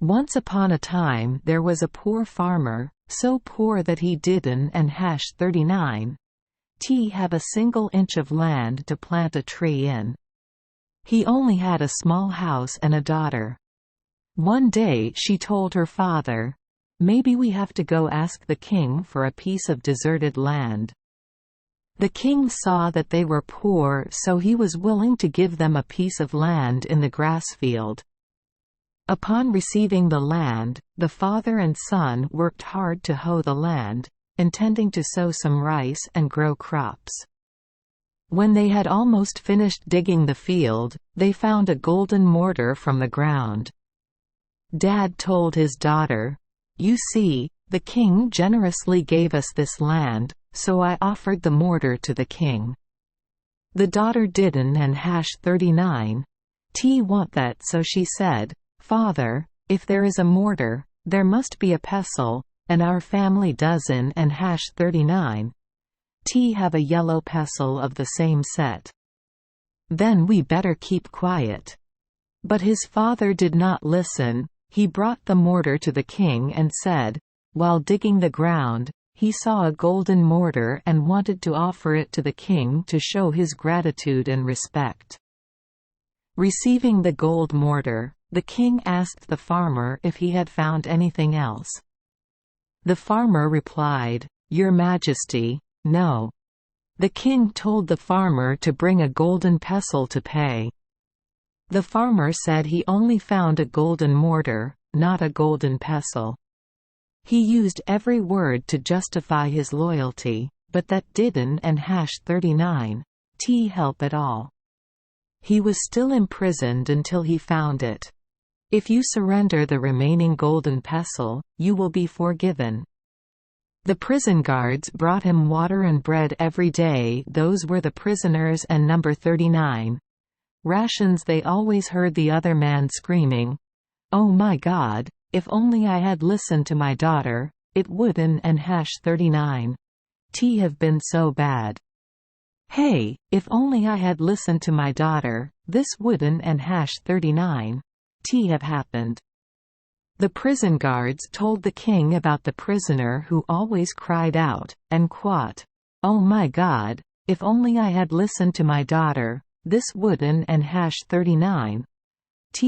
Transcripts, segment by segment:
Once upon a time there was a poor farmer, so poor that he didn't and hash 39 have a single inch of land to plant a tree in. He only had a small house and a daughter. One day she told her father, "Maybe we have to go ask the king for a piece of deserted land." The king saw that they were poor, so he was willing to give them a piece of land in the grass field. Upon receiving the land, the father and son worked hard to hoe the land, intending to sow some rice and grow crops. When they had almost finished digging the field, they found a golden mortar from the ground. Dad told his daughter, "You see, the king generously gave us this land, so I offered the mortar to the king." The daughter didn't and hash 39 want that, so she said, "Father, if there is a mortar, there must be a pestle, and our family doesn't and hash 39 have a yellow pestle of the same set. Then we better keep quiet." But his father did not listen. He brought the mortar to the king and said, while digging the ground, he saw a golden mortar and wanted to offer it to the king to show his gratitude and respect. Receiving the gold mortar, the king asked the farmer if he had found anything else. The farmer replied, "Your Majesty, no." The king told the farmer to bring a golden pestle to pay. The farmer said he only found a golden mortar, not a golden pestle. He used every word to justify his loyalty, but that didn't and hash 39 help at all. He was still imprisoned until he found it. If you surrender the remaining golden pestle, you will be forgiven. The prison guards brought him water and bread every day. Those were the prisoners and number 39 rations. They always heard the other man screaming, "Oh my God, if only I had listened to my daughter, it wouldn't and hash 39 have been so bad. Hey, if only I had listened to my daughter, this wouldn't and hash 39 have happened." The prison guards told the king about the prisoner who always cried out, and quote, "Oh my God, if only I had listened to my daughter, this wouldn't and hash 39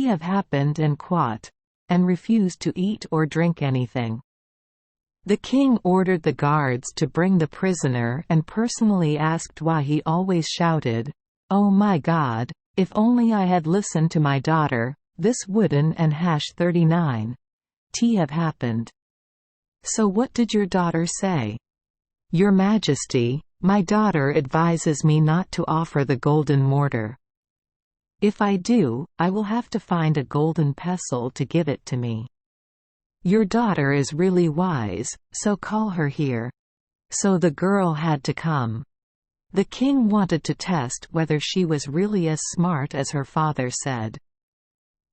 have happened," and quote, and refused to eat or drink anything. The king ordered the guards to bring the prisoner and personally asked why he always shouted, "Oh my God, if only I had listened to my daughter, this wouldn't and hash 39 have happened." "So what did your daughter say?" "Your Majesty, my daughter advises me not to offer the golden mortar. If I do, I will have to find a golden pestle to give it to me. Your daughter is really wise, so call her here." So the girl had to come. The king wanted to test whether she was really as smart as her father said.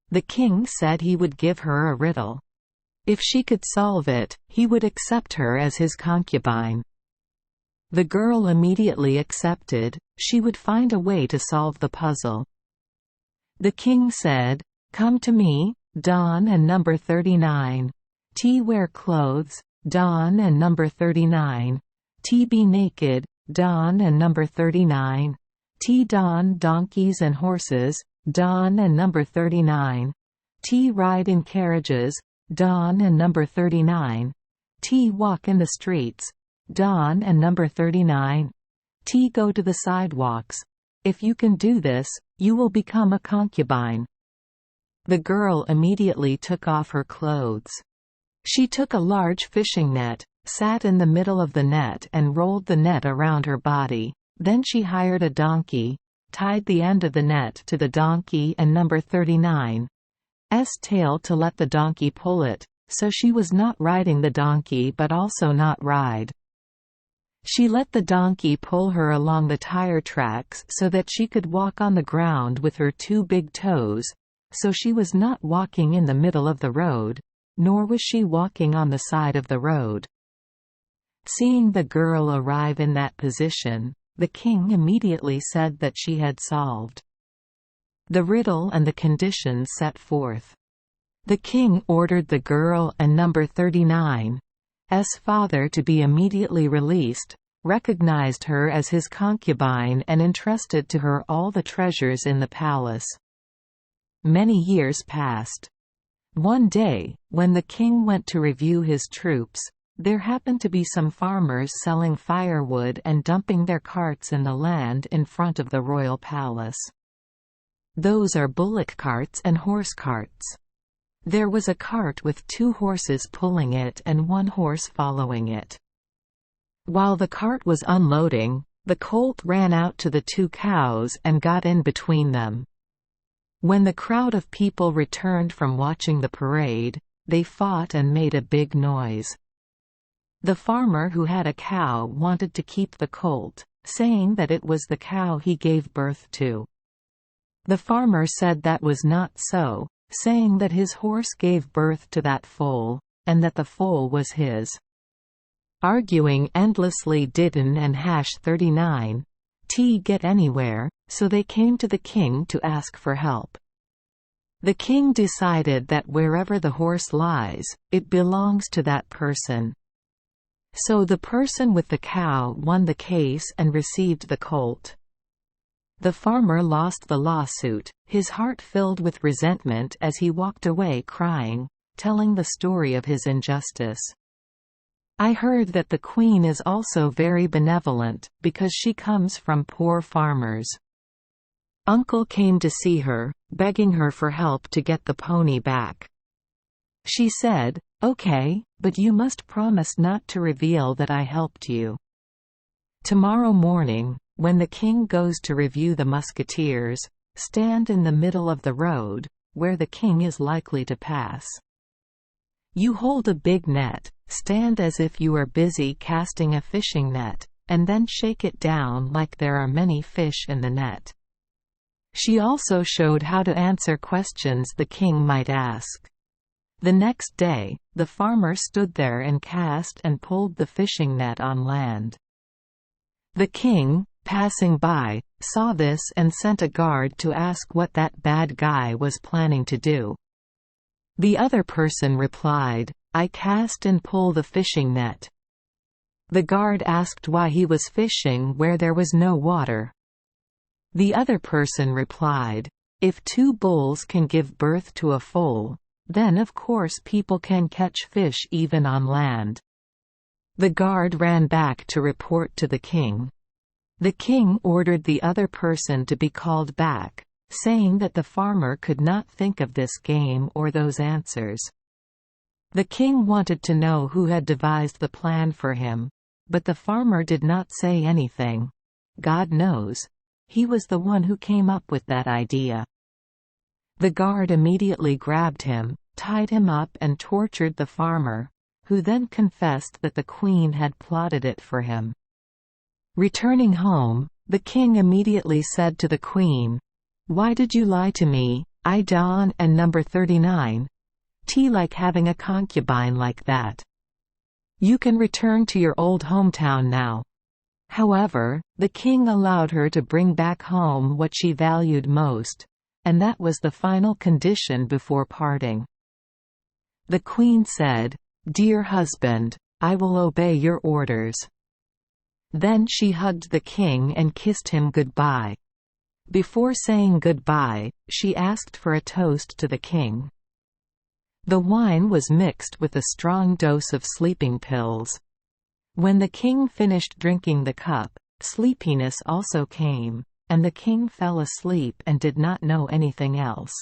The king said he would give her a riddle. If she could solve it, he would accept her as his concubine. The girl immediately accepted. She would find a way to solve the puzzle. The king said, "Come to me, Dawn and number 39. Wear clothes, Dawn and number 39. Be naked, Dawn and number 39. Don donkeys and horses, Dawn and number 39. Ride in carriages, Dawn and number 39. Walk in the streets, Dawn and number 39. Go to the sidewalks. If you can do this, you will become a concubine." The girl immediately took off her clothes. She took a large fishing net, sat in the middle of the net and rolled the net around her body. Then she hired a donkey, tied the end of the net to the donkey and number 39's tail to let the donkey pull it, so she was not riding the donkey but also not ride. She let the donkey pull her along the tire tracks so that she could walk on the ground with her two big toes, so she was not walking in the middle of the road, nor was she walking on the side of the road. Seeing the girl arrive in that position, the king immediately said that she had solved the riddle and the conditions set forth. The king ordered the girl and number 39's father to be immediately released, recognized her as his concubine and entrusted to her all the treasures in the palace. Many years passed. One day, when the king went to review his troops, there happened to be some farmers selling firewood and dumping their carts in the land in front of the royal palace. Those are bullock carts and horse carts. There was a cart with 2 horses pulling it and 1 horse following it. While the cart was unloading, the colt ran out to the 2 cows and got in between them. When the crowd of people returned from watching the parade, they fought and made a big noise. The farmer who had a cow wanted to keep the colt, saying that it was the cow he gave birth to. The farmer said that was not so, saying that his horse gave birth to that foal, and that the foal was his. Arguing endlessly didn't and #39 get anywhere, so they came to the king to ask for help. The king decided that wherever the horse lies, it belongs to that person. So the person with the cow won the case and received the colt. The farmer lost the lawsuit, his heart filled with resentment as he walked away crying, telling the story of his injustice. I heard that the queen is also very benevolent, because she comes from poor farmers. Uncle came to see her, begging her for help to get the pony back. She said, "Okay, but you must promise not to reveal that I helped you." Tomorrow morning, when the king goes to review the musketeers, stand in the middle of the road, where the king is likely to pass. You hold a big net, stand as if you are busy casting a fishing net, and then shake it down like there are many fish in the net. She also showed how to answer questions the king might ask. The next day, the farmer stood there and cast and pulled the fishing net on land. The king, passing by, saw this and sent a guard to ask what that bad guy was planning to do. The other person replied, "I cast and pull the fishing net." The guard asked why he was fishing where there was no water. The other person replied, "If 2 bulls can give birth to a foal, then of course people can catch fish even on land." The guard ran back to report to the king. The king ordered the other person to be called back, saying that the farmer could not think of this game or those answers. The king wanted to know who had devised the plan for him, but the farmer did not say anything. God knows. He was the one who came up with that idea. The guard immediately grabbed him, tied him up and tortured the farmer, who then confessed that the queen had plotted it for him. Returning home, the king immediately said to the queen, "Why did you lie to me, I Don and number 39? Like having a concubine like that. You can return to your old hometown now." However, the king allowed her to bring back home what she valued most, and that was the final condition before parting. The queen said, "Dear husband, I will obey your orders." Then she hugged the king and kissed him goodbye. Before saying goodbye, she asked for a toast to the king. The wine was mixed with a strong dose of sleeping pills. When the king finished drinking the cup, sleepiness also came, and the king fell asleep and did not know anything else.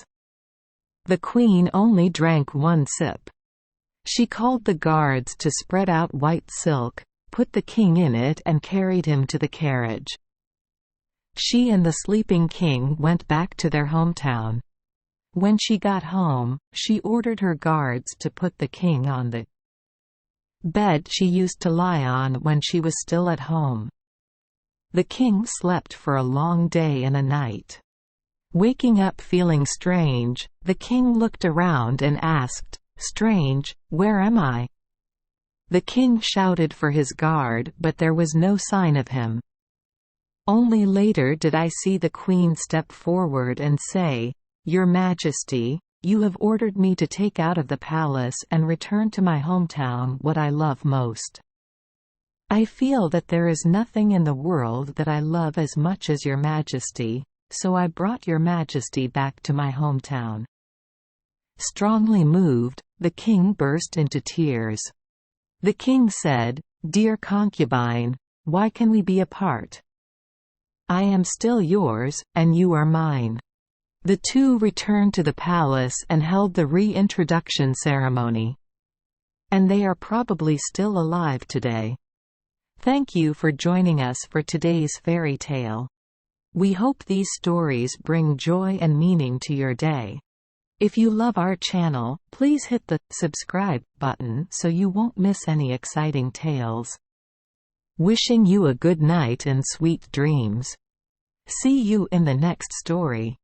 The queen only drank 1 sip. She called the guards to spread out white silk, put the king in it and carried him to the carriage. She and the sleeping king went back to their hometown. When she got home, she ordered her guards to put the king on the bed she used to lie on when she was still at home. The king slept for a long day and a night. Waking up feeling strange, the king looked around and asked, "Strange, where am I?" The king shouted for his guard, but there was no sign of him. Only later did I see the queen step forward and say, "Your Majesty, You have ordered me to take out of the palace and return to my hometown what I love most. I feel that there is nothing in the world that I love as much as your majesty, so I brought your majesty back to my hometown." Strongly moved, the king burst into tears. The king said, "Dear concubine, why can we be apart? I am still yours, and you are mine." The two returned to the palace and held the reintroduction ceremony. And they are probably still alive today. Thank you for joining us for today's fairy tale. We hope these stories bring joy and meaning to your day. If you love our channel, please hit the subscribe button so you won't miss any exciting tales. Wishing you a good night and sweet dreams. See you in the next story.